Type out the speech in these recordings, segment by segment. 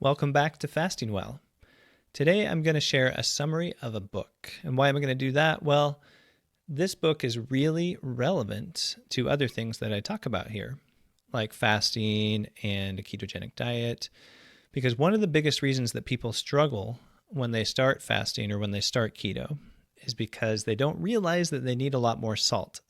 Welcome back to Fasting Well. Today I'm going to share a summary of a book. And why am I going to do that? Well, this book is really relevant to other things that I talk about here, like fasting and a ketogenic diet, because one of the biggest reasons that people struggle when they start fasting or when they start keto is because they don't realize that they need a lot more salt.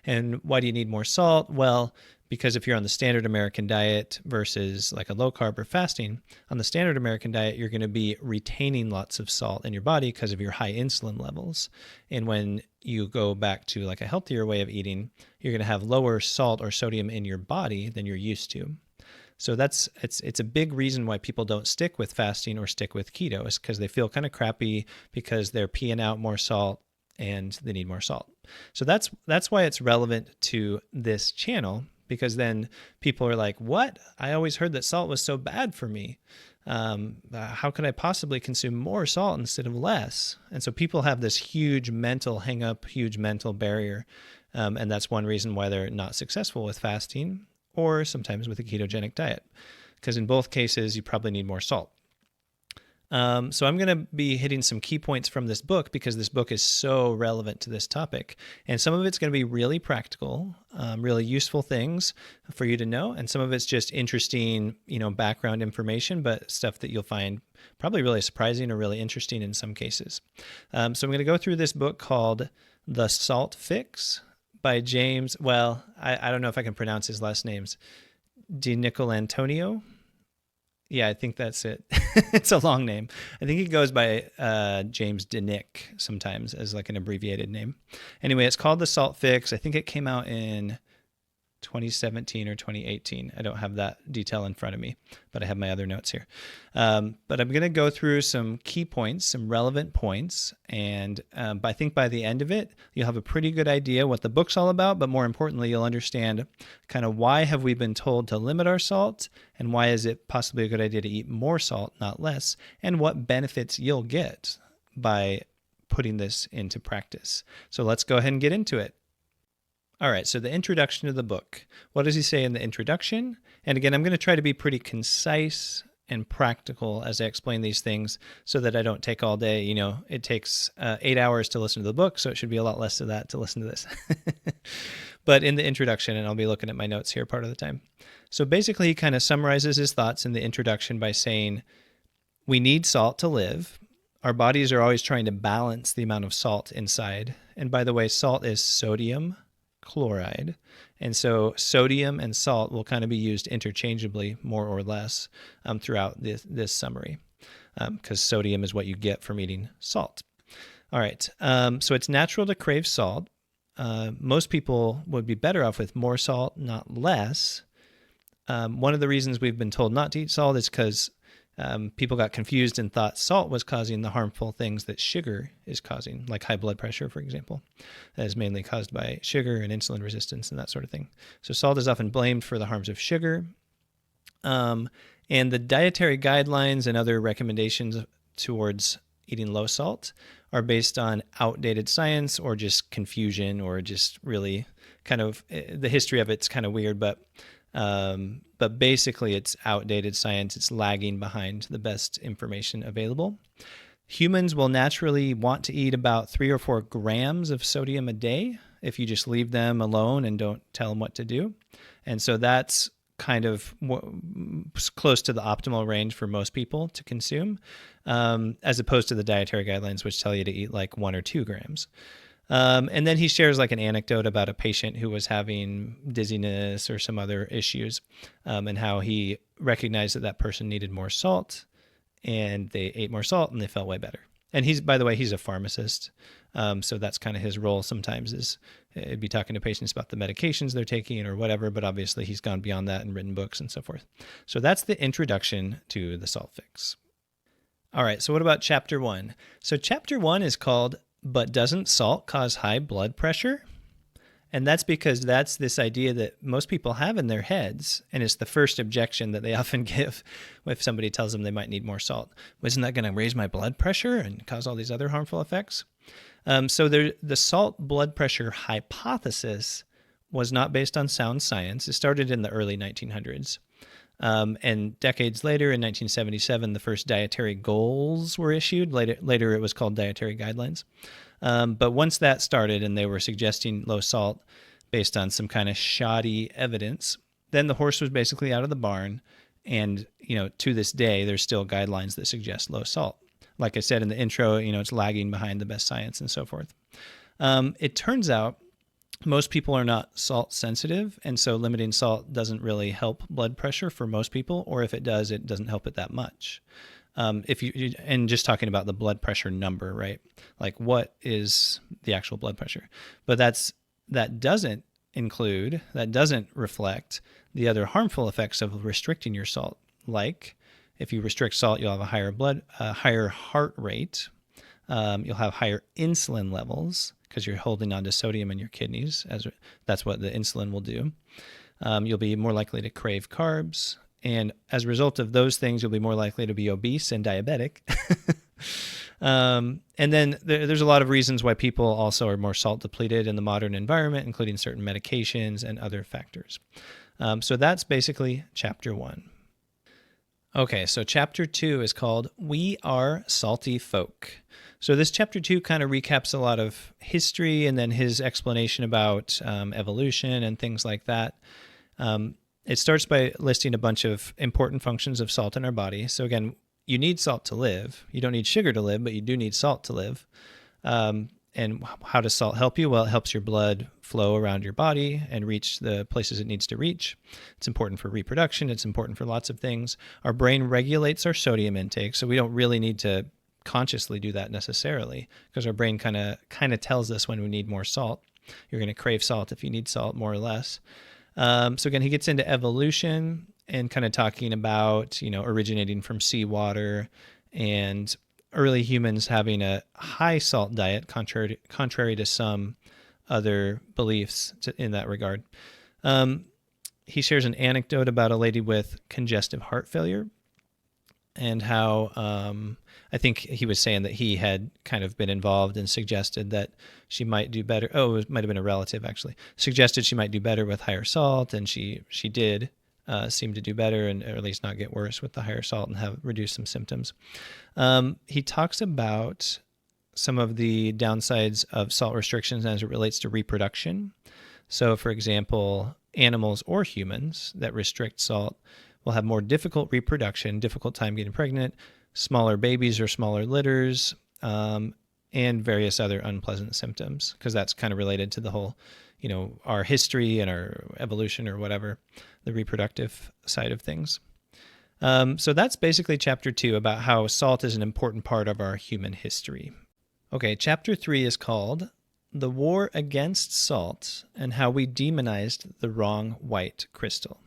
And why do you need more salt? Well, because if you're on the standard American diet versus like a low carb or fasting, on the standard American diet, you're going to be retaining lots of salt in your body because of your high insulin levels. And when you go back to like a healthier way of eating, you're going to have lower salt or sodium in your body than you're used to. So it's a big reason why people don't stick with fasting or stick with keto, is because they feel kind of crappy because they're peeing out more salt and they need more salt. So that's why it's relevant to this channel, because then people are like, what? I always heard that salt was so bad for me. How could I possibly consume more salt instead of less? And so people have this huge mental hang up, huge mental barrier. And that's one reason why they're not successful with fasting or sometimes with a ketogenic diet, because in both cases, you probably need more salt. So I'm going to be hitting some key points from this book because this book is so relevant to this topic. And some of it's going to be really practical, really useful things for you to know. And some of it's just interesting, background information, but stuff that you'll find probably really surprising or really interesting in some cases. So I'm going to go through this book called The Salt Fix by James, I don't know if I can pronounce his last names, DiNicolantonio. Yeah, I think that's it. It's a long name. I think he goes by James DiNic sometimes as like an abbreviated name. Anyway, it's called The Salt Fix. I think it came out in 2017 or 2018. I don't have that detail in front of me, but I have my other notes here. But I'm going to go through some key points, some relevant points, and I think by the end of it, you'll have a pretty good idea what the book's all about, but more importantly, you'll understand kind of why have we been told to limit our salt, and why is it possibly a good idea to eat more salt, not less, and what benefits you'll get by putting this into practice. So let's go ahead and get into it. All right, so the introduction to the book. What does he say in the introduction? And again, I'm going to try to be pretty concise and practical as I explain these things so that I don't take all day. It takes 8 hours to listen to the book, so it should be a lot less of that to listen to this. But in the introduction, and I'll be looking at my notes here part of the time. So basically, he kind of summarizes his thoughts in the introduction by saying, we need salt to live. Our bodies are always trying to balance the amount of salt inside. And by the way, salt is sodium chloride. And so sodium and salt will kind of be used interchangeably, more or less, throughout this summary, because sodium is what you get from eating salt. All right. So it's natural to crave salt. Most people would be better off with more salt, not less. One of the reasons we've been told not to eat salt is because people got confused and thought salt was causing the harmful things that sugar is causing, like high blood pressure, for example. That is mainly caused by sugar and insulin resistance and that sort of thing. So salt is often blamed for the harms of sugar. And the dietary guidelines and other recommendations towards eating low salt are based on outdated science or just confusion, or just really kind of, the history of it's kind of weird, but basically it's outdated science. It's lagging behind the best information available. Humans will naturally want to eat about 3 or 4 grams of sodium a day if you just leave them alone and don't tell them what to do. And so that's kind of close to the optimal range for most people to consume, as opposed to the dietary guidelines, which tell you to eat like 1 or 2 grams. And then he shares like an anecdote about a patient who was having dizziness or some other issues, and how he recognized that person needed more salt, and they ate more salt and they felt way better. And by the way, he's a pharmacist. So that's kind of his role sometimes, is be talking to patients about the medications they're taking or whatever, but obviously he's gone beyond that and written books and so forth. So that's the introduction to the Salt Fix. All right, so what about chapter 1? So chapter 1 is called, But Doesn't Salt Cause High Blood Pressure? And that's because that's this idea that most people have in their heads, and it's the first objection that they often give if somebody tells them they might need more salt. Isn't that going to raise my blood pressure and cause all these other harmful effects? So the salt blood pressure hypothesis was not based on sound science. It started in the early 1900s. And decades later, in 1977, the first dietary goals were issued. Later it was called dietary guidelines. But once that started and they were suggesting low salt based on some kind of shoddy evidence, then the horse was basically out of the barn. And, to this day, there's still guidelines that suggest low salt. Like I said in the intro, it's lagging behind the best science and so forth. It turns out most people are not salt sensitive, and so limiting salt doesn't really help blood pressure for most people, or if it does, it doesn't help it that much. And just talking about the blood pressure number, right? Like what is the actual blood pressure? But that doesn't reflect the other harmful effects of restricting your salt. Like if you restrict salt, you'll have a higher heart rate. You'll have higher insulin levels because you're holding on to sodium in your kidneys, as that's what the insulin will do. You'll be more likely to crave carbs. And as a result of those things, you'll be more likely to be obese and diabetic. And then there's a lot of reasons why people also are more salt depleted in the modern environment, including certain medications and other factors. So that's basically chapter 1. Okay, so chapter 2 is called We Are Salty Folk. So this chapter 2 kind of recaps a lot of history and then his explanation about evolution and things like that. It starts by listing a bunch of important functions of salt in our body. So again, you need salt to live. You don't need sugar to live, but you do need salt to live. And how does salt help you? Well, it helps your blood flow around your body and reach the places it needs to reach. It's important for reproduction. It's important for lots of things. Our brain regulates our sodium intake, so we don't really need to consciously do that necessarily because our brain kind of tells us when we need more salt. You're going to crave salt if you need salt, more or less. So again, he gets into evolution and kind of talking about, originating from seawater and early humans having a high salt diet, contrary to some other beliefs in that regard. He shares an anecdote about a lady with congestive heart failure and how I think he was saying that he had kind of been involved and suggested that she might do better. Oh, it might have been a relative, actually. Suggested she might do better with higher salt, and she did seem to do better, and or at least not get worse with the higher salt and have reduced some symptoms. He talks about some of the downsides of salt restrictions as it relates to reproduction. So, for example, animals or humans that restrict salt will have more difficult reproduction, difficult time getting pregnant, smaller babies or smaller litters, and various other unpleasant symptoms, because that's kind of related to the whole, our history and our evolution or whatever, the reproductive side of things. So that's basically chapter 2 about how salt is an important part of our human history. Okay, chapter 3 is called The War Against Salt and How We Demonized the Wrong White Crystal.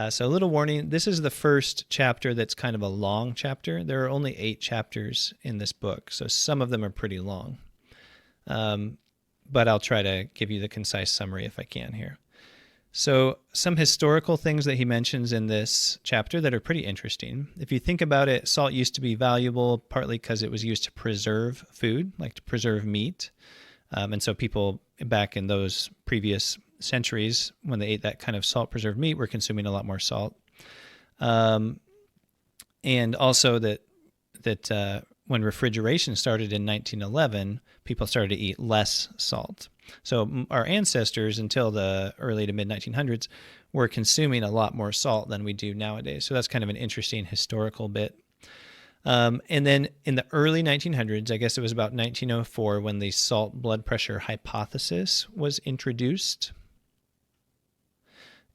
So a little warning, this is the first chapter that's kind of a long chapter. There are only 8 chapters in this book, so some of them are pretty long. But I'll try to give you the concise summary if I can here. So some historical things that he mentions in this chapter that are pretty interesting. If you think about it, salt used to be valuable partly because it was used to preserve food, like to preserve meat. And so people back in those previous centuries, when they ate that kind of salt-preserved meat, were consuming a lot more salt. And also that when refrigeration started in 1911, people started to eat less salt. So our ancestors, until the early to mid-1900s, were consuming a lot more salt than we do nowadays. So that's kind of an interesting historical bit. And then in the early 1900s, I guess it was about 1904, when the salt blood pressure hypothesis was introduced.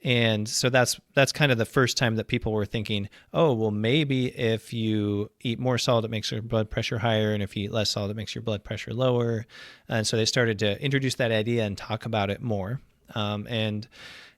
And so that's kind of the first time that people were thinking, oh, well, maybe if you eat more salt, it makes your blood pressure higher, and if you eat less salt, it makes your blood pressure lower. And so they started to introduce that idea and talk about it more. And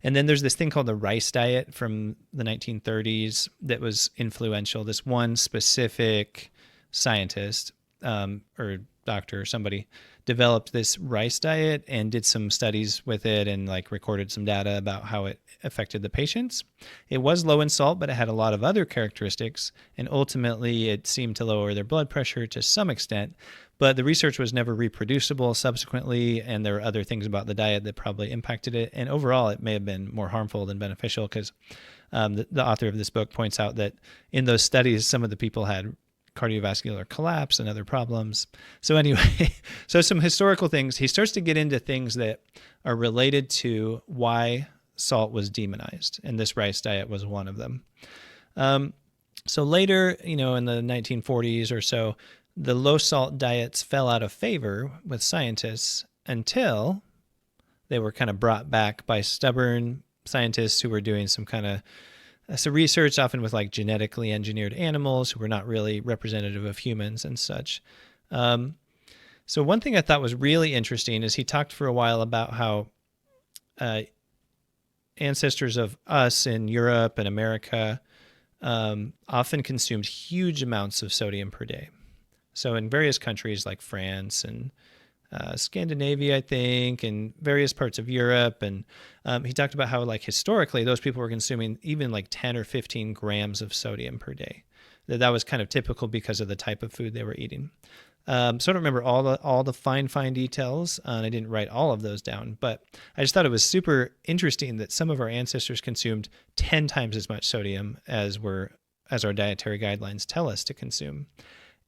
then there's this thing called the rice diet from the 1930s that was influential. This one specific scientist or doctor or somebody developed this rice diet and did some studies with it and recorded some data about how it affected the patients. It was low in salt, but it had a lot of other characteristics, and ultimately it seemed to lower their blood pressure to some extent, but the research was never reproducible subsequently, and there were other things about the diet that probably impacted it, and overall it may have been more harmful than beneficial because The author of this book points out that in those studies, some of the people had cardiovascular collapse and other problems. So anyway, so some historical things. He starts to get into things that are related to why salt was demonized, and this rice diet was one of them. So later, in the 1940s or so, the low-salt diets fell out of favor with scientists until they were kind of brought back by stubborn scientists who were doing some research, often with like genetically engineered animals who were not really representative of humans and such. So one thing I thought was really interesting is he talked for a while about how ancestors of us in Europe and America often consumed huge amounts of sodium per day. So in various countries like France and Scandinavia, I think, and various parts of Europe. And he talked about how, like, historically, those people were consuming even like 10 or 15 grams of sodium per day. That was kind of typical because of the type of food they were eating. So I don't remember all the fine details, and I didn't write all of those down, but I just thought it was super interesting that some of our ancestors consumed 10 times as much sodium as our dietary guidelines tell us to consume.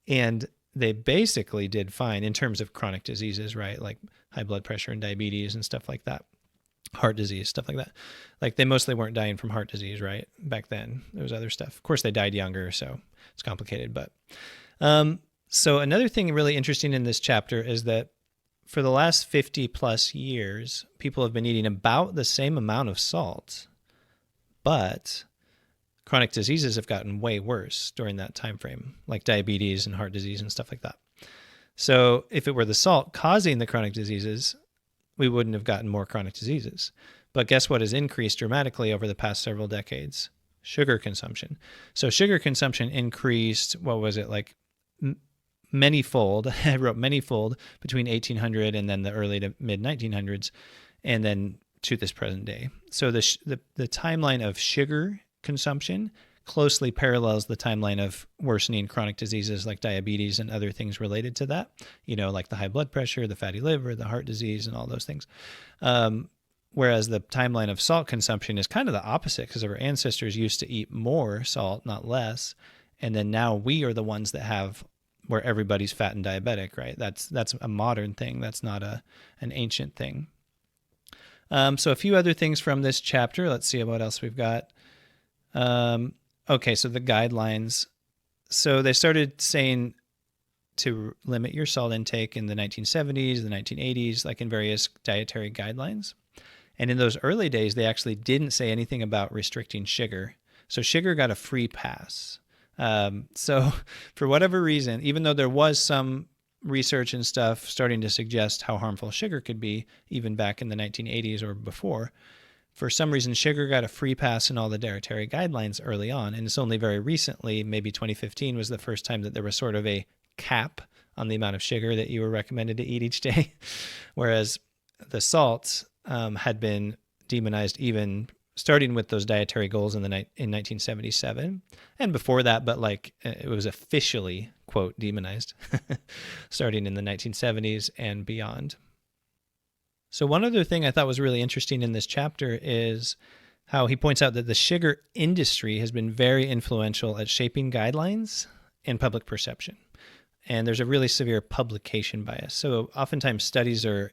And they basically did fine in terms of chronic diseases, right? Like high blood pressure and diabetes and stuff like that. Heart disease, stuff like that. Like they mostly weren't dying from heart disease, right? Back then, there was other stuff. Of course, they died younger, so it's complicated. But so another thing really interesting in this chapter is that for the last 50 plus years, people have been eating about the same amount of salt, but chronic diseases have gotten way worse during that time frame, like diabetes and heart disease and stuff like that. So if it were the salt causing the chronic diseases, we wouldn't have gotten more chronic diseases. But guess what has increased dramatically over the past several decades? Sugar consumption. So sugar consumption increased, what was it, like manyfold. I wrote manyfold between 1800 and then the early to mid 1900s, and then to this present day. So the timeline of sugar consumption closely parallels the timeline of worsening chronic diseases like diabetes and other things related to that, like the high blood pressure, the fatty liver, the heart disease, and all those things. Whereas the timeline of salt consumption is kind of the opposite, because our ancestors used to eat more salt, not less. And then now we are the ones that have where everybody's fat and diabetic, right? That's a modern thing. That's not an ancient thing. So a few other things from this chapter. Let's see what else we've got. Okay, so the guidelines. So they started saying to limit your salt intake in the 1970s, the 1980s, like in various dietary guidelines. And in those early days, they actually didn't say anything about restricting sugar. So sugar got a free pass. So for whatever reason, even though there was some research and stuff starting to suggest how harmful sugar could be, even back in the 1980s or before, for some reason, sugar got a free pass in all the dietary guidelines early on. And it's only very recently, maybe 2015 was the first time that there was sort of a cap on the amount of sugar that you were recommended to eat each day. Whereas the salts had been demonized even starting with those dietary goals in 1977 and before that, but like it was officially, quote, demonized starting in the 1970s and beyond. So one other thing I thought was really interesting in this chapter is how he points out that the sugar industry has been very influential at shaping guidelines and public perception. And there's a really severe publication bias. So oftentimes studies are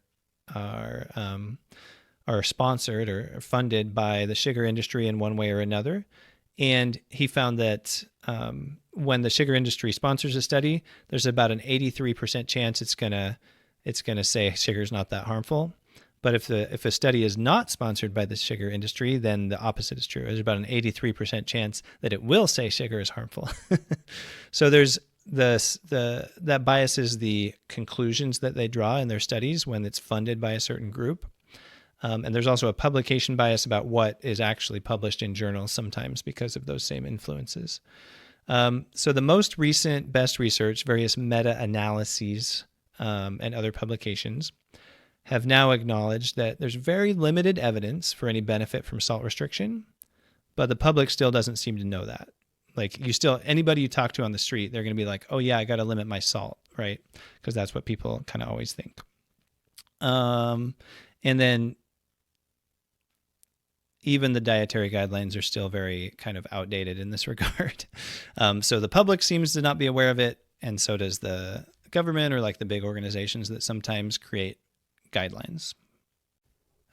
sponsored or funded by the sugar industry in one way or another. And he found that when the sugar industry sponsors a study, there's about an 83% chance it's gonna say sugar's not that harmful. But if a study is not sponsored by the sugar industry, then the opposite is true. There's about an 83% chance that it will say sugar is harmful. So there's that biases the conclusions that they draw in their studies when it's funded by a certain group. And there's also a publication bias about what is actually published in journals sometimes because of those same influences. So the most recent best research, various meta-analyses and other publications, have now acknowledged that there's very limited evidence for any benefit from salt restriction, but the public still doesn't seem to know that. Like anybody you talk to on the street, they're going to be like, oh yeah, I got to limit my salt, right? Because that's what people kind of always think. And then even the dietary guidelines are still very kind of outdated in this regard. So the public seems to not be aware of it, and so does the government or like the big organizations that sometimes create guidelines.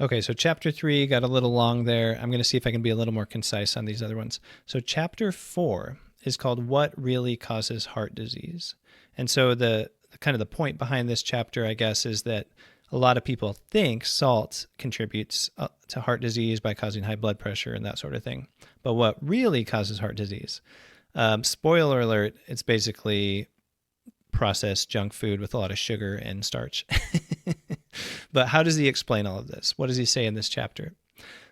Okay, so chapter 3 got a little long there. I'm going to see if I can be a little more concise on these other ones. So chapter 4 is called What Really Causes Heart Disease. And so the kind of the point behind this chapter, I guess, is that a lot of people think salt contributes to heart disease by causing high blood pressure and that sort of thing. But what really causes heart disease? Spoiler alert, it's basically processed junk food with a lot of sugar and starch. But how does he explain all of this? What does he say in this chapter?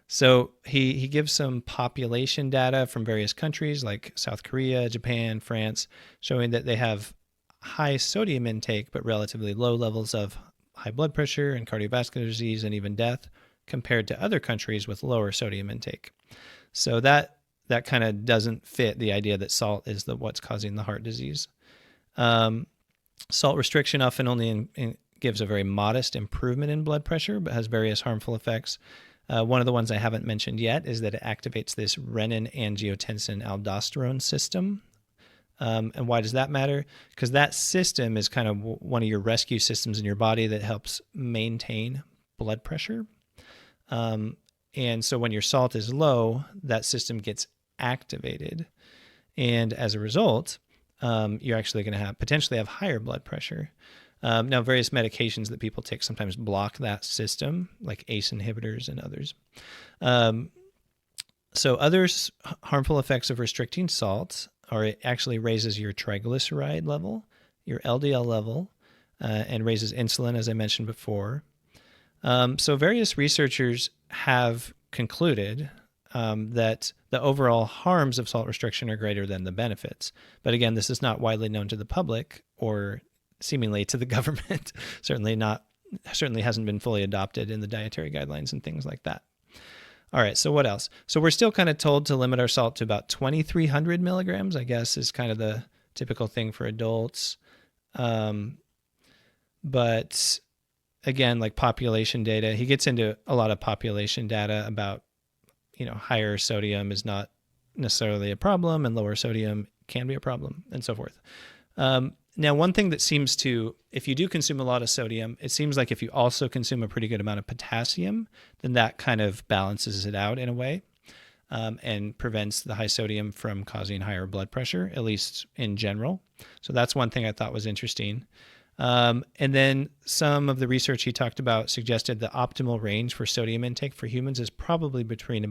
So he gives some population data from various countries like South Korea, Japan, France, showing that they have high sodium intake but relatively low levels of high blood pressure and cardiovascular disease and even death compared to other countries with lower sodium intake. So that kind of doesn't fit the idea that salt is what's causing the heart disease. Salt restriction often only gives a very modest improvement in blood pressure, but has various harmful effects. One of the ones I haven't mentioned yet is that it activates this renin-angiotensin-aldosterone system. And why does that matter? Because that system is kind of one of your rescue systems in your body that helps maintain blood pressure. And so when your salt is low, that system gets activated. And as a result, you're actually going to potentially have higher blood pressure. Now, various medications that people take sometimes block that system, like ACE inhibitors and others. So other harmful effects of restricting salt are it actually raises your triglyceride level, your LDL level, and raises insulin, as I mentioned before. So various researchers have concluded that the overall harms of salt restriction are greater than the benefits. But again, this is not widely known to the public or seemingly to the government. Certainly hasn't been fully adopted in the dietary guidelines and things like that. All right, so what else? So we're still kind of told to limit our salt to about 2,300 milligrams, I guess, is kind of the typical thing for adults. But again, like population data, he gets into a lot of population data about, higher sodium is not necessarily a problem and lower sodium can be a problem and so forth. Now, one thing that seems to, if you do consume a lot of sodium, it seems like if you also consume a pretty good amount of potassium, then that kind of balances it out in a way and prevents the high sodium from causing higher blood pressure, at least in general. So that's one thing I thought was interesting. And then some of the research he talked about suggested the optimal range for sodium intake for humans is probably between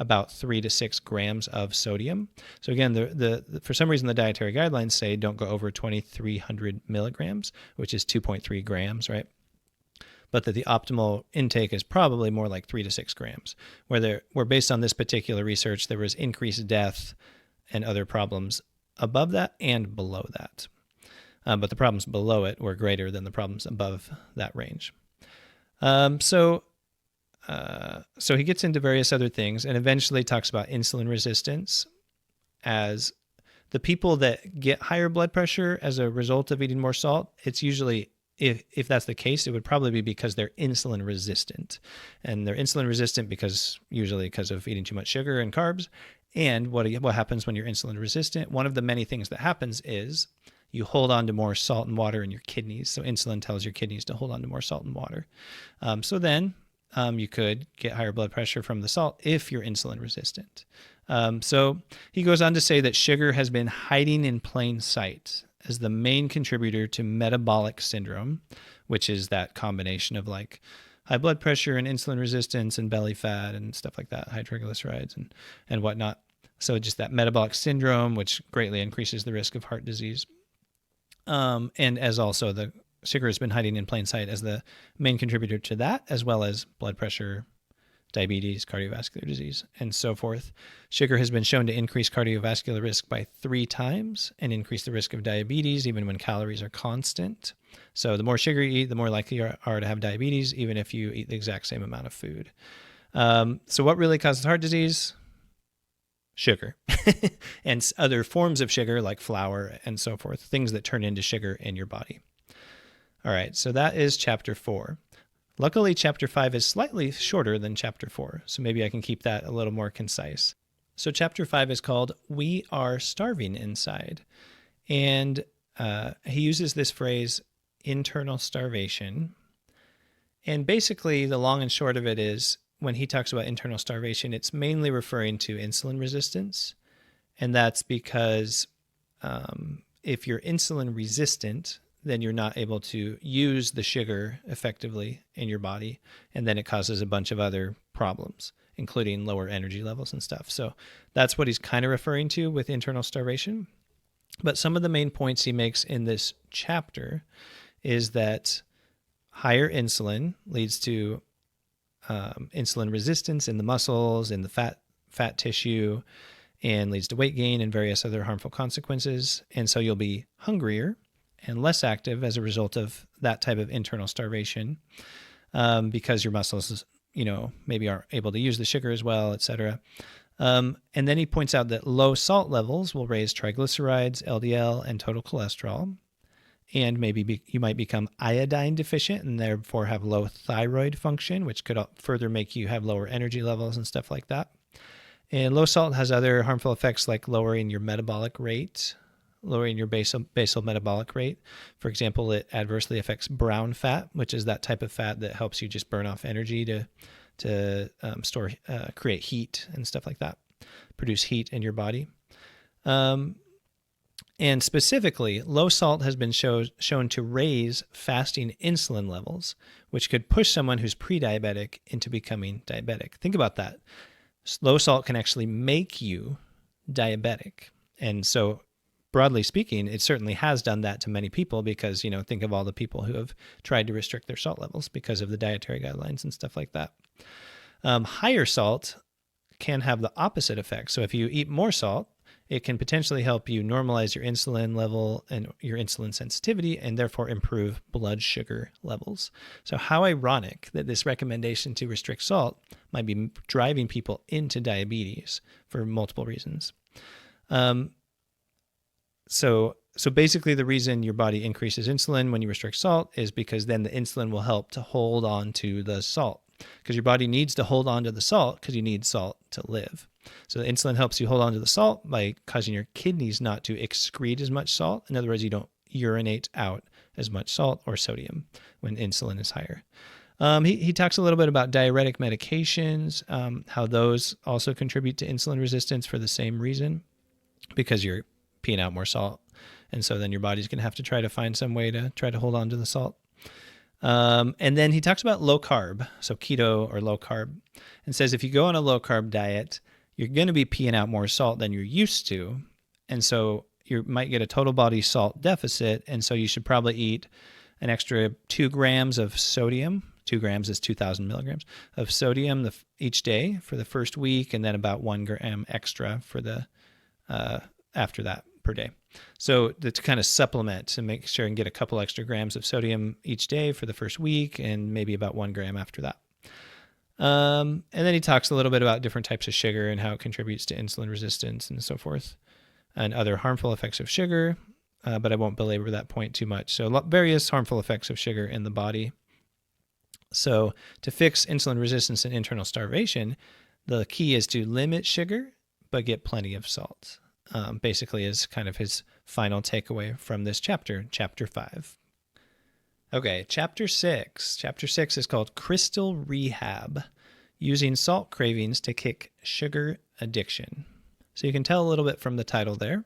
about 3 to 6 grams of sodium. So again, the for some reason the dietary guidelines say don't go over 2,300 milligrams, which is 2.3 grams, right? But that the optimal intake is probably more like 3 to 6 grams, where based on this particular research, there was increased death and other problems above that and below that. But the problems below it were greater than the problems above that range. So he gets into various other things and eventually talks about insulin resistance as the people that get higher blood pressure as a result of eating more salt. It's usually, if that's the case, it would probably be because they're insulin resistant. And they're insulin resistant usually because of eating too much sugar and carbs. And what happens when you're insulin resistant? One of the many things that happens is you hold on to more salt and water in your kidneys. So insulin tells your kidneys to hold on to more salt and water. So then you could get higher blood pressure from the salt if you're insulin resistant. So he goes on to say that sugar has been hiding in plain sight as the main contributor to metabolic syndrome, which is that combination of like high blood pressure and insulin resistance and belly fat and stuff like that, high triglycerides and whatnot. So just that metabolic syndrome, which greatly increases the risk of heart disease. And as also the sugar has been hiding in plain sight as the main contributor to that, as well as blood pressure, diabetes, cardiovascular disease, and so forth. Sugar has been shown to increase cardiovascular risk by 3 times and increase the risk of diabetes even when calories are constant. So the more sugar you eat, the more likely you are to have diabetes, even if you eat the exact same amount of food. So what really causes heart disease? Sugar and other forms of sugar like flour and so forth, things that turn into sugar in your body. All right, so that is chapter 4. Luckily, chapter 5 is slightly shorter than chapter 4, so maybe I can keep that a little more concise. So chapter 5 is called We Are Starving Inside. And he uses this phrase, internal starvation. And basically, the long and short of it is, when he talks about internal starvation, it's mainly referring to insulin resistance. And that's because if you're insulin resistant, then you're not able to use the sugar effectively in your body. And then it causes a bunch of other problems, including lower energy levels and stuff. So that's what he's kind of referring to with internal starvation. But some of the main points he makes in this chapter is that higher insulin leads to insulin resistance in the muscles, in the fat tissue, and leads to weight gain and various other harmful consequences. And so you'll be hungrier and less active as a result of that type of internal starvation, because your muscles, maybe aren't able to use the sugar as well, etc. And then he points out that low salt levels will raise triglycerides, LDL, and total cholesterol. And maybe you might become iodine deficient and therefore have low thyroid function, which could further make you have lower energy levels and stuff like that. And low salt has other harmful effects like lowering your metabolic rate, lowering your basal metabolic rate. For example, it adversely affects brown fat, which is that type of fat that helps you just burn off energy to create heat and stuff like that, produce heat in your body. And specifically, low salt has been shown to raise fasting insulin levels, which could push someone who's pre-diabetic into becoming diabetic. Think about that. Low salt can actually make you diabetic. And so, broadly speaking, it certainly has done that to many people because, think of all the people who have tried to restrict their salt levels because of the dietary guidelines and stuff like that. Higher salt can have the opposite effect. So if you eat more salt, it can potentially help you normalize your insulin level and your insulin sensitivity and therefore improve blood sugar levels. So how ironic that this recommendation to restrict salt might be driving people into diabetes for multiple reasons. So basically the reason your body increases insulin when you restrict salt is because then the insulin will help to hold on to the salt, because your body needs to hold on to the salt because you need salt to live. So the insulin helps you hold on to the salt by causing your kidneys not to excrete as much salt. In other words, you don't urinate out as much salt or sodium when insulin is higher. He talks a little bit about diuretic medications, how those also contribute to insulin resistance for the same reason, because you're peeing out more salt. And so then your body's going to have to try to find some way to try to hold on to the salt. And then he talks about low carb, so keto or low carb, and says if you go on a low carb diet, you're going to be peeing out more salt than you're used to. And so you might get a total body salt deficit. And so you should probably eat an extra 2 grams of sodium. 2 grams is 2,000 milligrams of sodium each day for the first week, and then about 1 gram extra for the after that per day. So to kind of supplement to make sure and get a couple extra grams of sodium each day for the first week, and maybe about 1 gram after that. And then he talks a little bit about different types of sugar and how it contributes to insulin resistance and so forth, and other harmful effects of sugar, but I won't belabor that point too much. So various harmful effects of sugar in the body. So to fix insulin resistance and internal starvation, the key is to limit sugar, but get plenty of salt. Basically is kind of his final takeaway from this chapter, chapter 5. Okay, chapter 6. Chapter 6 is called Crystal Rehab, using salt cravings to kick sugar addiction. So you can tell a little bit from the title there.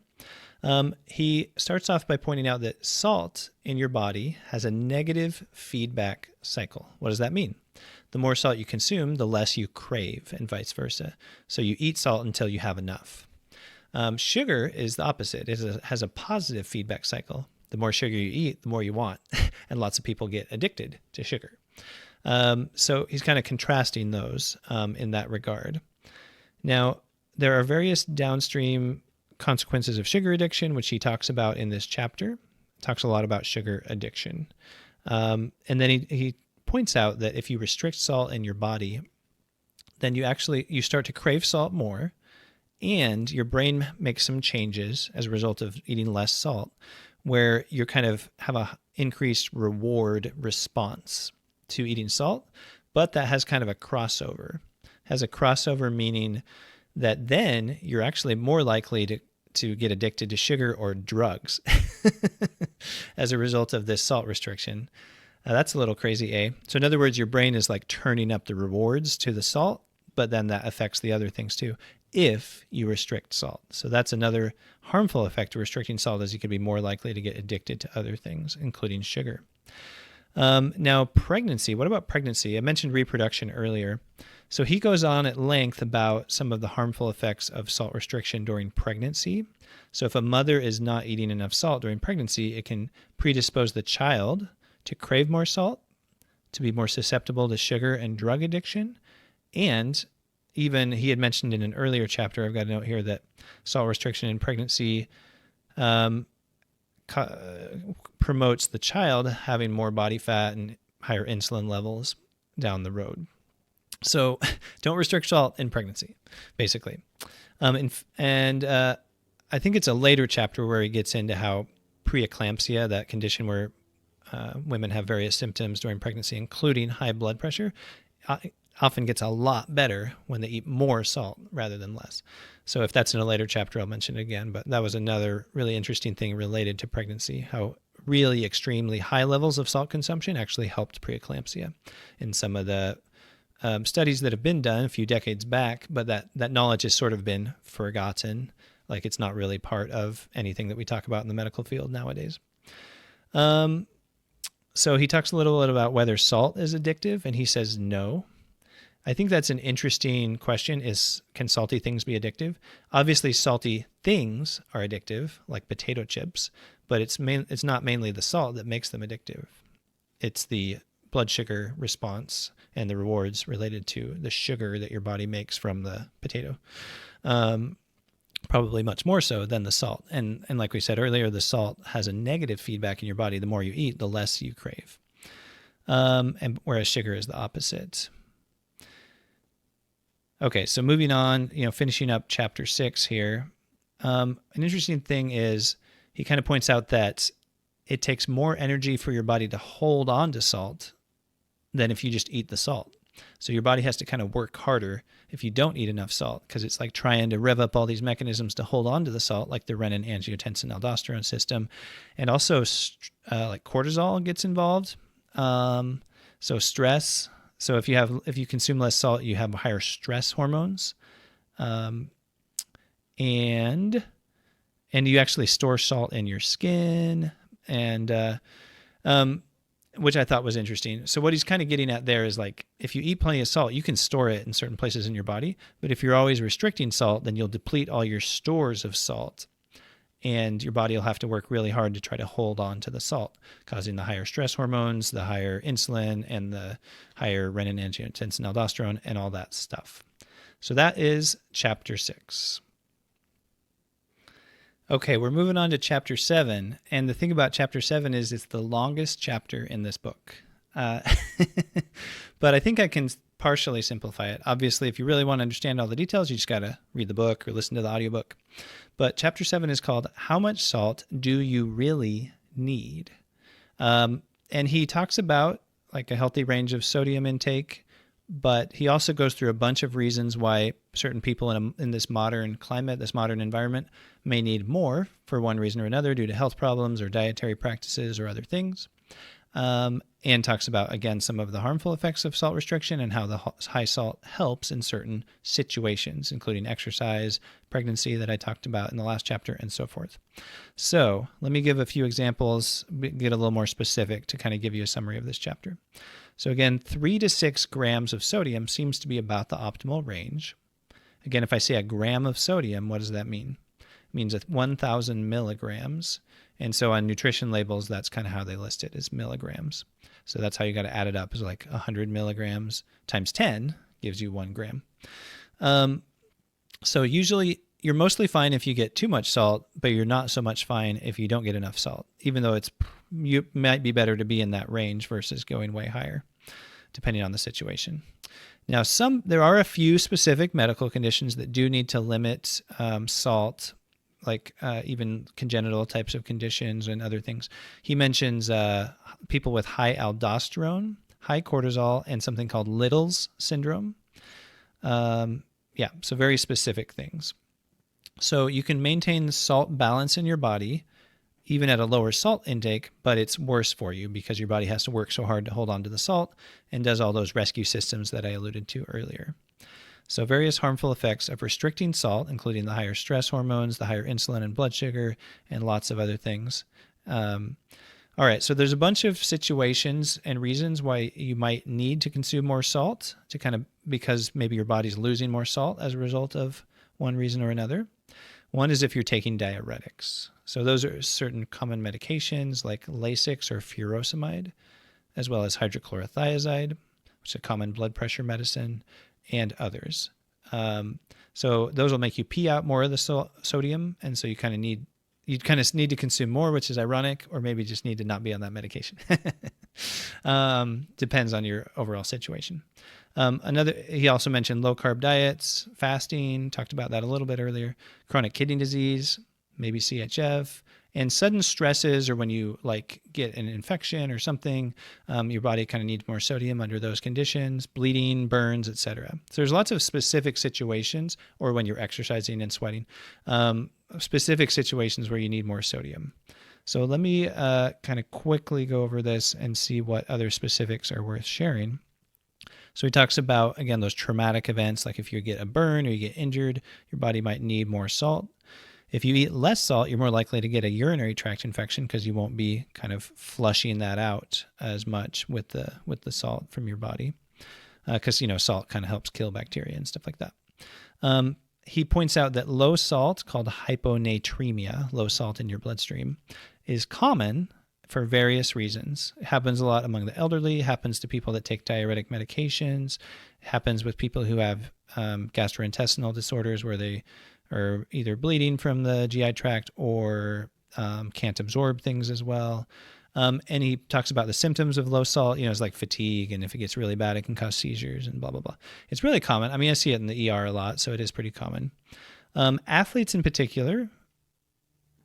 He starts off by pointing out that salt in your body has a negative feedback cycle. What does that mean? The more salt you consume, the less you crave, and vice versa. So you eat salt until you have enough. Sugar is the opposite. It has a positive feedback cycle. The more sugar you eat, the more you want. And lots of people get addicted to sugar. So he's kind of contrasting those in that regard. Now, there are various downstream consequences of sugar addiction, which he talks about in this chapter. Talks a lot about sugar addiction. And then he points out that if you restrict salt in your body, then you start to crave salt more, and your brain makes some changes as a result of eating less salt, where you kind of have a increased reward response to eating salt, but that has kind of a crossover. Has a crossover meaning that then you're actually more likely to get addicted to sugar or drugs as a result of this salt restriction. That's a little crazy, eh? So in other words, your brain is like turning up the rewards to the salt, but then that affects the other things too, if you restrict salt. So that's another harmful effect of restricting salt, is you could be more likely to get addicted to other things, including sugar. Now, pregnancy. What about pregnancy? I mentioned reproduction earlier. So he goes on at length about some of the harmful effects of salt restriction during pregnancy. So if a mother is not eating enough salt during pregnancy, it can predispose the child to crave more salt, to be more susceptible to sugar and drug addiction. And even he had mentioned in an earlier chapter, I've got a note here, that salt restriction in pregnancy promotes the child having more body fat and higher insulin levels down the road. So don't restrict salt in pregnancy, basically. And I think it's a later chapter where he gets into how preeclampsia, that condition where women have various symptoms during pregnancy, including high blood pressure, often gets a lot better when they eat more salt rather than less. So if that's in a later chapter, I'll mention it again. But that was another really interesting thing related to pregnancy, how really extremely high levels of salt consumption actually helped preeclampsia in some of the studies that have been done a few decades back, but that knowledge has sort of been forgotten. Like it's not really part of anything that we talk about in the medical field nowadays. So he talks a little bit about whether salt is addictive, and he says no. I think that's an interesting question, is can salty things be addictive? Obviously, salty things are addictive, like potato chips, but it's not mainly the salt that makes them addictive. It's the blood sugar response and the rewards related to the sugar that your body makes from the potato. Probably much more so than the salt. And like we said earlier, the salt has a negative feedback in your body. The more you eat, the less you crave. And whereas sugar is the opposite. Okay, so moving on, finishing up chapter 6 here. An interesting thing is he kind of points out that it takes more energy for your body to hold on to salt than if you just eat the salt. So your body has to kind of work harder if you don't eat enough salt, because it's like trying to rev up all these mechanisms to hold on to the salt, like the renin-angiotensin-aldosterone system. And also like cortisol gets involved. So stress. So if you consume less salt, you have higher stress hormones. And you actually store salt in your skin, and which I thought was interesting. So what he's kind of getting at there is like, if you eat plenty of salt, you can store it in certain places in your body. But if you're always restricting salt, then you'll deplete all your stores of salt. And your body will have to work really hard to try to hold on to the salt, causing the higher stress hormones, the higher insulin, and the higher renin-angiotensin-aldosterone, and all that stuff. So that is chapter 6. Okay, we're moving on to chapter 7, and the thing about chapter 7 is it's the longest chapter in this book. But I think I can partially simplify it. Obviously, if you really want to understand all the details, you just got to read the book or listen to the audiobook. But chapter 7 is called How Much Salt Do You Really Need? And he talks about like a healthy range of sodium intake, but he also goes through a bunch of reasons why certain people in this modern climate, this modern environment, may need more for one reason or another due to health problems or dietary practices or other things. And talks about, again, some of the harmful effects of salt restriction and how the high salt helps in certain situations, including exercise, pregnancy that I talked about in the last chapter, and so forth. So let me give a few examples, get a little more specific to kind of give you a summary of this chapter. So again, 3 to 6 grams of sodium seems to be about the optimal range. Again, if I say a gram of sodium, what does that mean? It means 1,000 milligrams. And so on nutrition labels, that's kind of how they list it, is milligrams. So that's how you got to add it up, is like 100 milligrams times 10 gives you 1 gram. So usually you're mostly fine if you get too much salt, but you're not so much fine if you don't get enough salt, even though you might be better to be in that range versus going way higher, depending on the situation. Now, there are a few specific medical conditions that do need to limit salt, like even congenital types of conditions and other things. He mentions people with high aldosterone, high cortisol, and something called Little's syndrome. So very specific things. So you can maintain the salt balance in your body even at a lower salt intake, but it's worse for you because your body has to work so hard to hold on to the salt and does all those rescue systems that I alluded to earlier. So various harmful effects of restricting salt, including the higher stress hormones, the higher insulin and blood sugar, and lots of other things. All right, so there's a bunch of situations and reasons why you might need to consume more salt because maybe your body's losing more salt as a result of one reason or another. One is if you're taking diuretics. So those are certain common medications like Lasix or furosemide, as well as hydrochlorothiazide, which is a common blood pressure medicine, and others. So those will make you pee out more of the sodium, and so you kind of need to consume more, which is ironic, or maybe just need to not be on that medication. Depends on your overall situation. He also mentioned low-carb diets, fasting, talked about that a little bit earlier, chronic kidney disease, maybe CHF, and sudden stresses, or when you get an infection or something, your body kind of needs more sodium under those conditions, bleeding, burns, etc. So there's lots of specific situations, or when you're exercising and sweating, specific situations where you need more sodium. So let me kind of quickly go over this and see what other specifics are worth sharing. So he talks about, again, those traumatic events, like if you get a burn or you get injured, your body might need more salt. If you eat less salt, you're more likely to get a urinary tract infection because you won't be kind of flushing that out as much with the salt from your body, because salt kind of helps kill bacteria and stuff like that. He points out that low salt, called hyponatremia, low salt in your bloodstream, is common for various reasons. It happens a lot among the elderly, happens to people that take diuretic medications, happens with people who have gastrointestinal disorders where they are either bleeding from the GI tract or can't absorb things as well. And he talks about the symptoms of low salt, it's like fatigue, and if it gets really bad, it can cause seizures and blah, blah, blah. It's really common. I mean, I see it in the ER a lot, so it is pretty common. Athletes in particular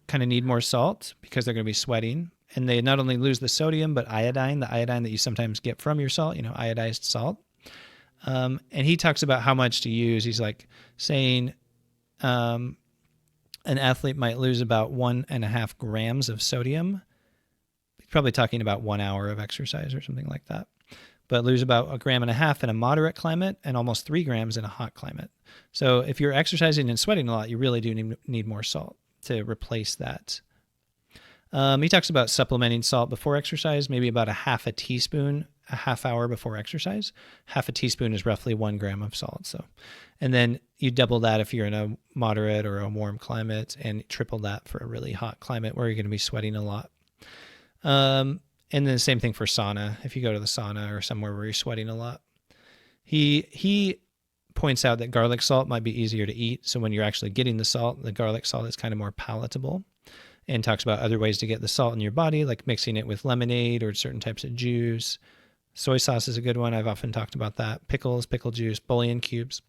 kind of need more salt because they're going to be sweating, and they not only lose the sodium, but iodine, the iodine that you sometimes get from your salt, iodized salt. And he talks about how much to use. He's saying an athlete might lose about 1.5 grams of sodium. He's probably talking about 1 hour of exercise or something like that, but lose about 1.5 grams in a moderate climate and almost 3 grams in a hot climate. So if you're exercising and sweating a lot, you really do need more salt to replace that. He talks about supplementing salt before exercise, maybe about 1/2 teaspoon, a half hour before exercise. 1/2 teaspoon is roughly 1 gram of salt. So, and then you double that if you're in a moderate or a warm climate, and triple that for a really hot climate where you're going to be sweating a lot. And then the same thing for sauna, if you go to the sauna or somewhere where you're sweating a lot. He points out that garlic salt might be easier to eat. So when you're actually getting the salt, the garlic salt is kind of more palatable, and talks about other ways to get the salt in your body, like mixing it with lemonade or certain types of juice. Soy sauce is a good one. I've often talked about that. Pickles, pickle juice, bouillon cubes.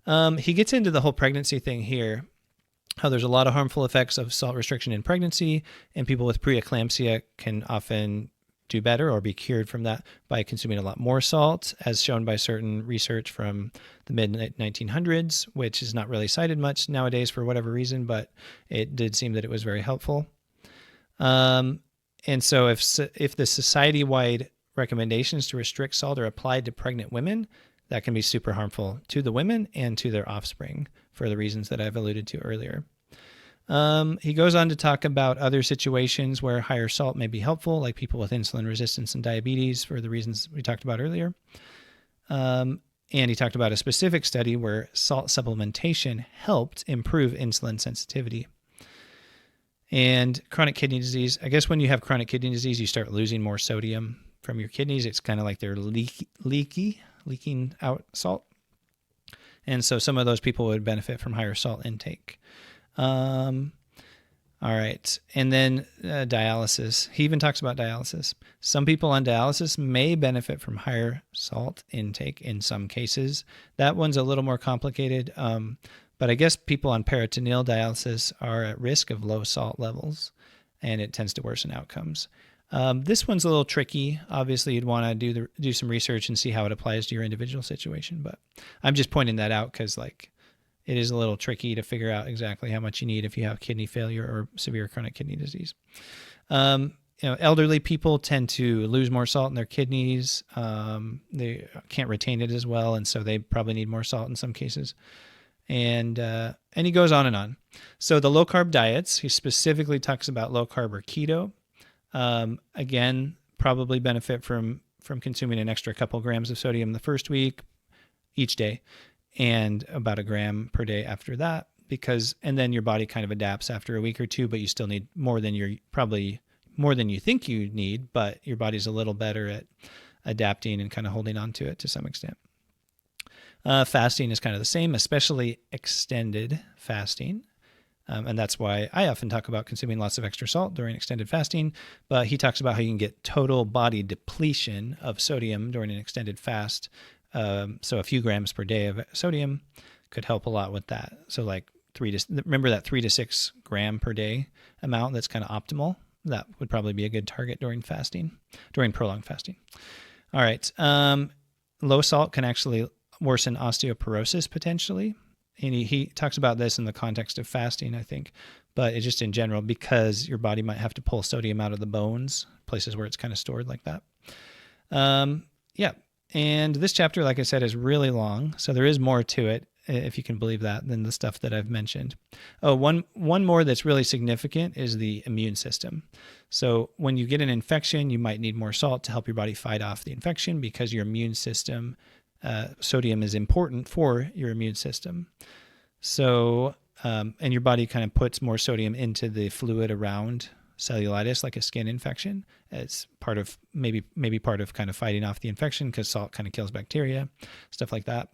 He gets into the whole pregnancy thing here, how there's a lot of harmful effects of salt restriction in pregnancy, and people with preeclampsia can often do better or be cured from that by consuming a lot more salt, as shown by certain research from the mid-1900s, which is not really cited much nowadays for whatever reason, but it did seem that it was very helpful. And so if the society-wide recommendations to restrict salt are applied to pregnant women, that can be super harmful to the women and to their offspring for the reasons that I've alluded to earlier. He goes on to talk about other situations where higher salt may be helpful, like people with insulin resistance and diabetes for the reasons we talked about earlier. And he talked about a specific study where salt supplementation helped improve insulin sensitivity. And chronic kidney disease, I guess when you have chronic kidney disease, you start losing more sodium from your kidneys. It's kind of like they're leaking out salt. And so some of those people would benefit from higher salt intake. All right. And then dialysis. He even talks about dialysis. Some people on dialysis may benefit from higher salt intake in some cases. That one's a little more complicated. But I guess people on peritoneal dialysis are at risk of low salt levels, and it tends to worsen outcomes. This one's a little tricky. Obviously, you'd want to do some research and see how it applies to your individual situation. But I'm just pointing that out because it is a little tricky to figure out exactly how much you need if you have kidney failure or severe chronic kidney disease. Elderly people tend to lose more salt in their kidneys. They can't retain it as well, and so they probably need more salt in some cases. And he goes on and on. So the low-carb diets, he specifically talks about low-carb or keto. Again, probably benefit from consuming an extra couple grams of sodium the first week, each day, and about a gram per day after that, and then your body kind of adapts after a week or two, but you still need more than you think you need, but your body's a little better at adapting and kind of holding on to it to some extent. Fasting is kind of the same, especially extended fasting. And that's why I often talk about consuming lots of extra salt during extended fasting. But he talks about how you can get total body depletion of sodium during an extended fast. So a few grams per day of sodium could help a lot with that. So remember that 3 to 6 gram per day amount that's kind of optimal. That would probably be a good target during prolonged fasting. All right. Low salt can actually worsen osteoporosis potentially. And he talks about this in the context of fasting, I think, but it's just in general because your body might have to pull sodium out of the bones, places where it's kind of stored like that. And this chapter, like I said, is really long, so there is more to it, if you can believe that, than the stuff that I've mentioned. Oh, one more that's really significant is the immune system. So when you get an infection, you might need more salt to help your body fight off the infection because your immune system, sodium is important for your immune system. So, and your body kind of puts more sodium into the fluid around cellulitis, like a skin infection. It's part of maybe part of kind of fighting off the infection because salt kind of kills bacteria, stuff like that.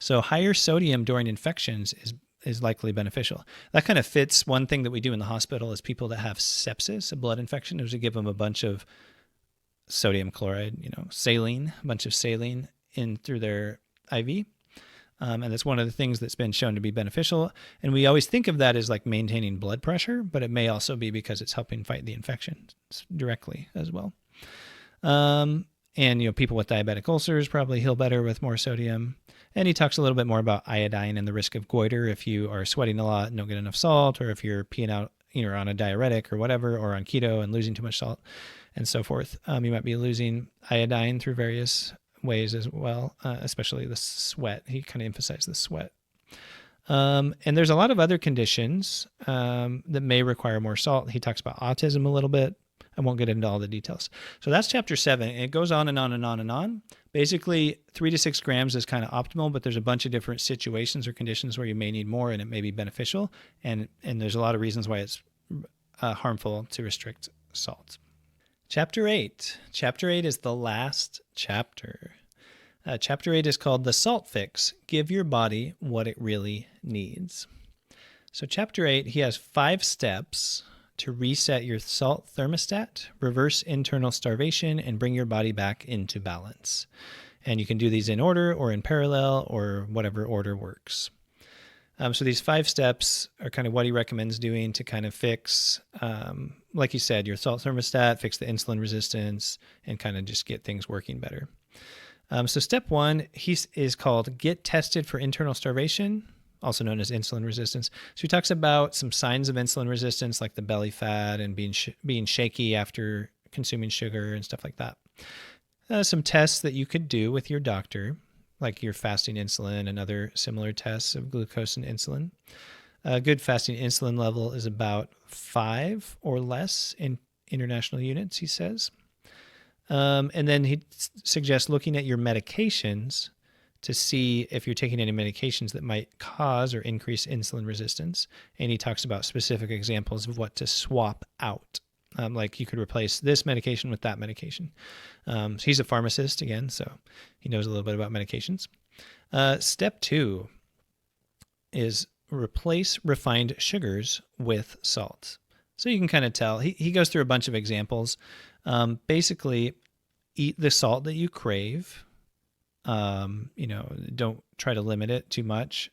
So higher sodium during infections is likely beneficial. That kind of fits one thing that we do in the hospital is people that have sepsis, a blood infection, is we give them a bunch of sodium chloride, saline, a bunch of saline in through their IV. And that's one of the things that's been shown to be beneficial. And we always think of that as like maintaining blood pressure, but it may also be because it's helping fight the infection directly as well. And people with diabetic ulcers probably heal better with more sodium. And he talks a little bit more about iodine and the risk of goiter if you are sweating a lot and don't get enough salt, or if you're peeing out, on a diuretic or whatever, or on keto and losing too much salt and so forth. You might be losing iodine through various ways as well, especially the sweat. He kind of emphasized the sweat. And there's a lot of other conditions that may require more salt. He talks about autism a little bit. I won't get into all the details. So that's chapter 7. And it goes on and on and on and on. Basically, 3 to 6 grams is kind of optimal, but there's a bunch of different situations or conditions where you may need more and it may be beneficial. And there's a lot of reasons why it's harmful to restrict salt. Chapter 8. Chapter 8 is the last chapter. Chapter 8 is called The Salt Fix. Give your body what it really needs. So chapter 8, he has 5 steps to reset your salt thermostat, reverse internal starvation, and bring your body back into balance. And you can do these in order or in parallel or whatever order works. So these 5 steps are kind of what he recommends doing to kind of fix, like you said, your salt thermostat, fix the insulin resistance, and kind of just get things working better. So step 1, is called Get Tested for Internal Starvation, also known as insulin resistance. So he talks about some signs of insulin resistance, like the belly fat and being shaky after consuming sugar and stuff like that. Some tests that you could do with your doctor, like your fasting insulin and other similar tests of glucose and insulin. A good fasting insulin level is about 5 or less in international units, he says. And then he suggests looking at your medications to see if you're taking any medications that might cause or increase insulin resistance. And he talks about specific examples of what to swap out. Like you could replace this medication with that medication. So he's a pharmacist again, so he knows a little bit about medications. Step 2 is replace refined sugars with salt. So you can kind of tell. He goes through a bunch of examples. Basically, eat the salt that you crave. Don't try to limit it too much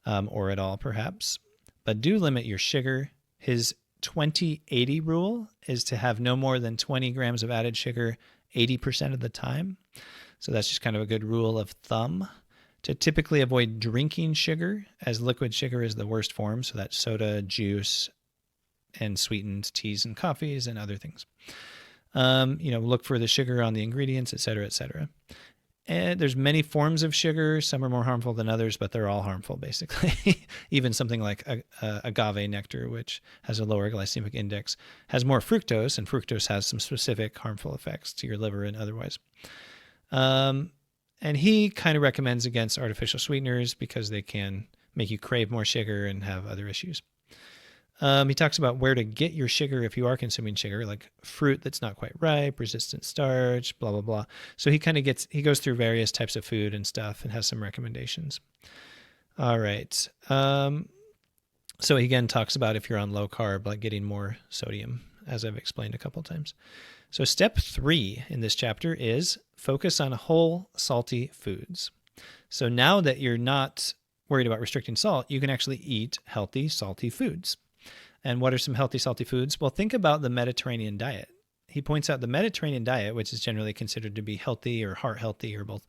or at all, perhaps. But do limit your sugar. His 20-80 rule is to have no more than 20 grams of added sugar 80% of the time. So that's just kind of a good rule of thumb. To typically avoid drinking sugar, as liquid sugar is the worst form. So that's soda, juice, and sweetened teas and coffees and other things. Look for the sugar on the ingredients, et cetera, et cetera. And there's many forms of sugar. Some are more harmful than others, but they're all harmful, basically. Even something like agave nectar, which has a lower glycemic index, has more fructose, and fructose has some specific harmful effects to your liver and otherwise. And he kind of recommends against artificial sweeteners because they can make you crave more sugar and have other issues. He talks about where to get your sugar if you are consuming sugar, like fruit that's not quite ripe, resistant starch, blah, blah, blah. So he goes through various types of food and stuff and has some recommendations. All right. So he again talks about if you're on low carb, like getting more sodium, as I've explained a couple times. So step 3 in this chapter is focus on whole salty foods. So now that you're not worried about restricting salt, you can actually eat healthy, salty foods. And what are some healthy, salty foods? Well, think about the Mediterranean diet. He points out the Mediterranean diet, which is generally considered to be healthy or heart healthy or both,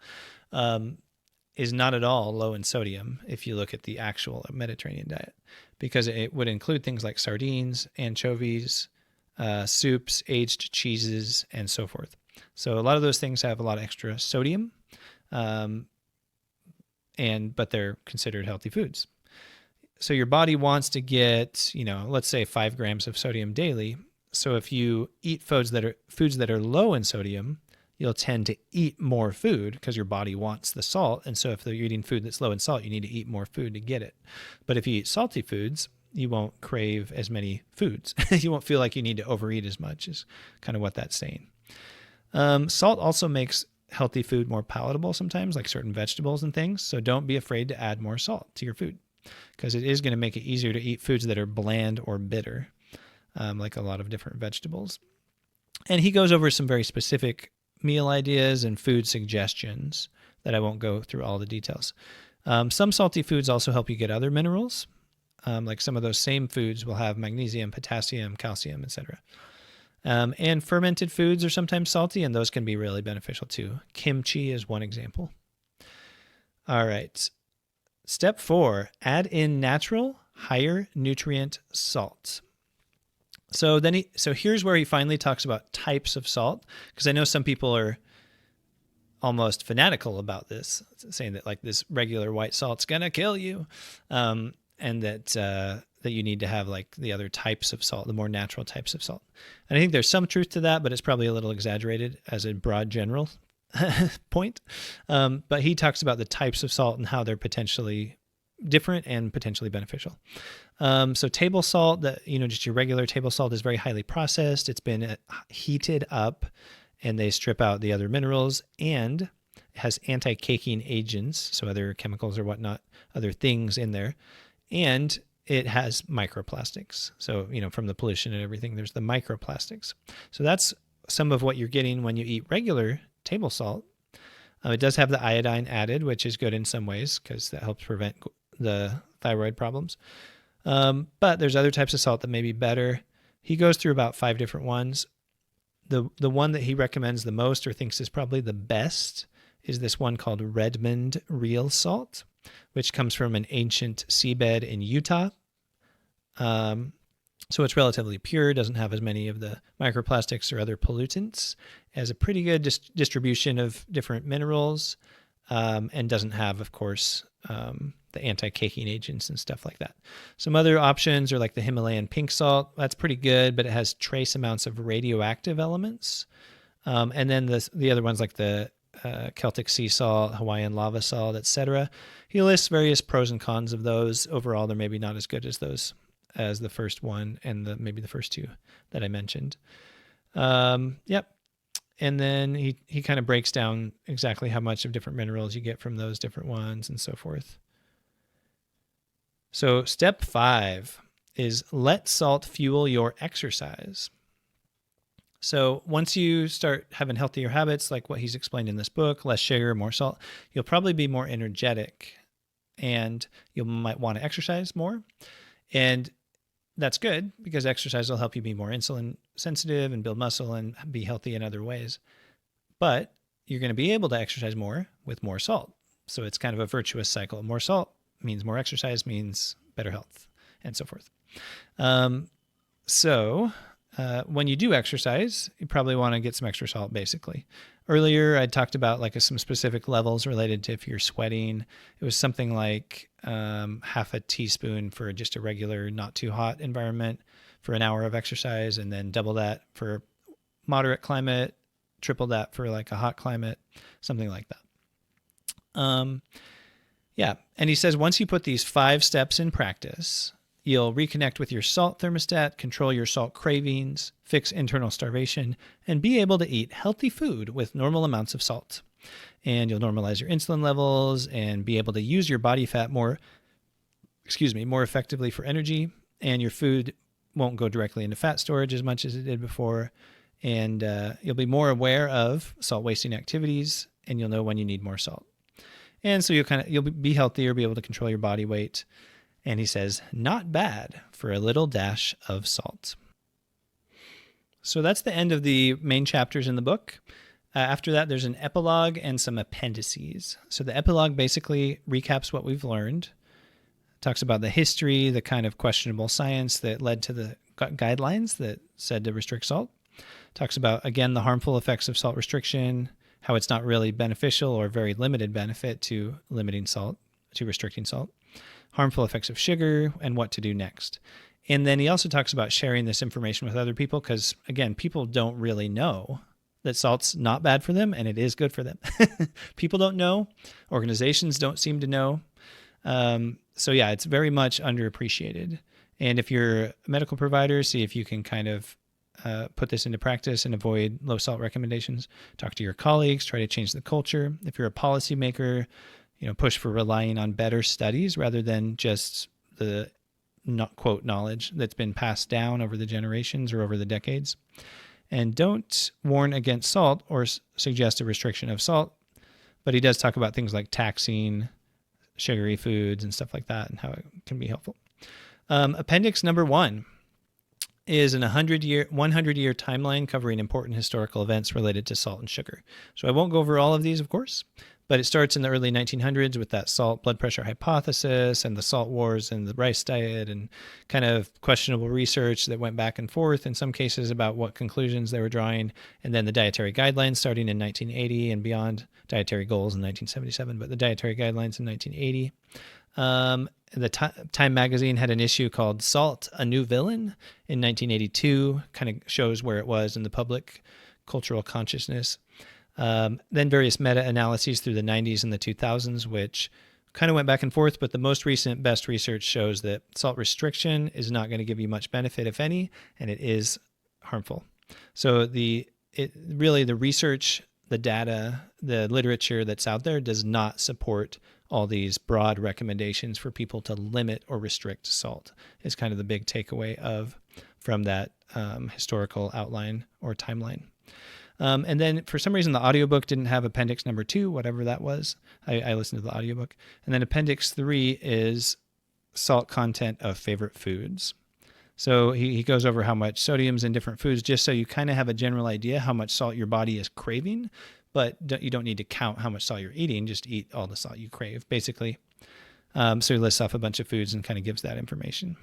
is not at all low in sodium if you look at the actual Mediterranean diet, because it would include things like sardines, anchovies, soups, aged cheeses, and so forth. So a lot of those things have a lot of extra sodium, but they're considered healthy foods. So your body wants to get, let's say 5 grams of sodium daily. So if you eat foods that are low in sodium, you'll tend to eat more food because your body wants the salt. And so if you're eating food that's low in salt, you need to eat more food to get it. But if you eat salty foods, you won't crave as many foods. You won't feel like you need to overeat as much, is kind of what that's saying. Salt also makes healthy food more palatable sometimes, like certain vegetables and things. So don't be afraid to add more salt to your food, because it is going to make it easier to eat foods that are bland or bitter, like a lot of different vegetables. And he goes over some very specific meal ideas and food suggestions that I won't go through all the details. Some salty foods also help you get other minerals. Like some of those same foods will have magnesium, potassium, calcium, etc. And fermented foods are sometimes salty, and those can be really beneficial too. Kimchi is one example. All right. Step 4, add in natural, higher nutrient salt. So here's where he finally talks about types of salt, because I know some people are almost fanatical about this, saying that like this regular white salt's gonna kill you, and that you need to have like the other types of salt, the more natural types of salt. And I think there's some truth to that, but it's probably a little exaggerated as a broad general point. But he talks about the types of salt and how they're potentially different and potentially beneficial. So table salt, just your regular table salt, is very highly processed. It's been heated up, and they strip out the other minerals, and it has anti-caking agents, so other chemicals or whatnot, other things in there. And it has microplastics. So, from the pollution and everything, there's the microplastics. So that's some of what you're getting when you eat regular table salt. It does have the iodine added, which is good in some ways because that helps prevent the thyroid problems. But there's other types of salt that may be better. He goes through about 5 different ones. The one that he recommends the most, or thinks is probably the best, is this one called Redmond Real Salt, which comes from an ancient seabed in Utah. So it's relatively pure, doesn't have as many of the microplastics or other pollutants, has a pretty good distribution of different minerals, and doesn't have, of course, the anti-caking agents and stuff like that. Some other options are like the Himalayan pink salt. That's pretty good, but it has trace amounts of radioactive elements. And then the other ones like the Celtic sea salt, Hawaiian lava salt, etc. He lists various pros and cons of those. Overall, they're maybe not as good as the first one and maybe the first 2 that I mentioned. Yep. And then he kind of breaks down exactly how much of different minerals you get from those different ones and so forth. So step 5 is let salt fuel your exercise. So once you start having healthier habits, like what he's explained in this book, less sugar, more salt, you'll probably be more energetic, and you might want to exercise more. And that's good because exercise will help you be more insulin sensitive and build muscle and be healthy in other ways. But you're going to be able to exercise more with more salt. So it's kind of a virtuous cycle. More salt means more exercise, means better health, and so forth. When you do exercise, you probably want to get some extra salt, basically. Earlier, I talked about like some specific levels related to if you're sweating. It was something like half a teaspoon for just a regular, not too hot environment for an hour of exercise, and then double that for moderate climate, triple that for like a hot climate, something like that. And he says once you put these 5 steps in practice, you'll reconnect with your salt thermostat, control your salt cravings, fix internal starvation, and be able to eat healthy food with normal amounts of salt. And you'll normalize your insulin levels and be able to use your body fat more effectively for energy. And your food won't go directly into fat storage as much as it did before. And you'll be more aware of salt wasting activities, and you'll know when you need more salt. And so you'll be healthier, be able to control your body weight. And he says, not bad for a little dash of salt. So that's the end of the main chapters in the book. After that, there's an epilogue and some appendices. So the epilogue basically recaps what we've learned, talks about the history, the kind of questionable science that led to the guidelines that said to restrict salt. Talks about, again, the harmful effects of salt restriction, how it's not really beneficial or very limited benefit to restricting salt. Harmful effects of sugar, and what to do next. And then he also talks about sharing this information with other people because, again, people don't really know that salt's not bad for them and it is good for them. People don't know. Organizations don't seem to know. It's very much underappreciated. And if you're a medical provider, see if you can kind of put this into practice and avoid low salt recommendations. Talk to your colleagues, try to change the culture. If you're a policymaker, push for relying on better studies rather than just the quote knowledge that's been passed down over the generations or over the decades. And don't warn against salt or suggest a restriction of salt. But he does talk about things like taxing sugary foods and stuff like that and how it can be helpful. Appendix number 1 is an 100-year timeline covering important historical events related to salt and sugar. So I won't go over all of these, of course, but it starts in the early 1900s with that salt blood pressure hypothesis and the salt wars and the rice diet and kind of questionable research that went back and forth in some cases about what conclusions they were drawing. And then the dietary guidelines starting in 1980 and beyond, dietary goals in 1977, but the dietary guidelines in 1980. The Time magazine had an issue called Salt, a New Villain in 1982, kind of shows where it was in the public cultural consciousness. Then various meta-analyses through the 90s and the 2000s, which kind of went back and forth, but the most recent best research shows that salt restriction is not going to give you much benefit, if any, and it is harmful. So the research, the data, the literature that's out there does not support all these broad recommendations for people to limit or restrict salt. Is kind of the big takeaway from that historical outline or timeline. And then for some reason, the audiobook didn't have appendix number 2, whatever that was. I listened to the audiobook. And then appendix 3 is salt content of favorite foods. So he goes over how much sodium's in different foods, just so you kind of have a general idea how much salt your body is craving, but you don't need to count how much salt you're eating. Just eat all the salt you crave, basically. So he lists off a bunch of foods and kind of gives that information.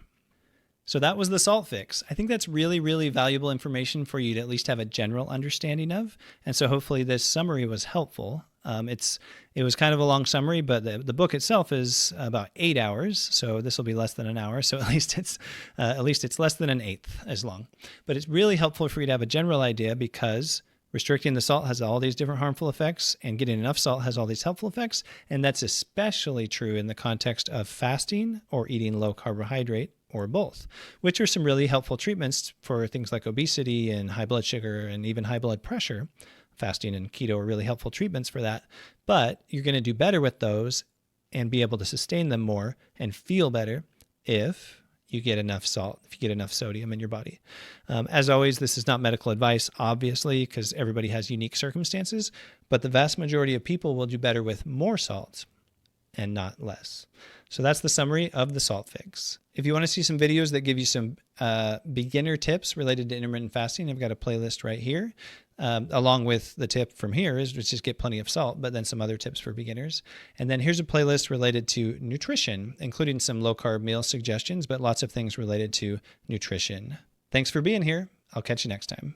So that was the salt fix. I think that's really, really valuable information for you to at least have a general understanding of. And so hopefully this summary was helpful. It was kind of a long summary, but the book itself is about 8 hours. So this will be less than an hour. So at least it's less than an eighth as long. But it's really helpful for you to have a general idea because restricting the salt has all these different harmful effects and getting enough salt has all these helpful effects. And that's especially true in the context of fasting or eating low carbohydrate or both, which are some really helpful treatments for things like obesity and high blood sugar and even high blood pressure. Fasting and keto are really helpful treatments for that. But you're going to do better with those and be able to sustain them more and feel better if you get enough salt, if you get enough sodium in your body. As always, this is not medical advice, obviously, because everybody has unique circumstances, but the vast majority of people will do better with more salt and not less. So that's the summary of the salt fix. If you want to see some videos that give you some beginner tips related to intermittent fasting, I've got a playlist right here. Along with the tip from here is just get plenty of salt, but then some other tips for beginners. And then here's a playlist related to nutrition, including some low-carb meal suggestions, but lots of things related to nutrition. Thanks for being here. I'll catch you next time.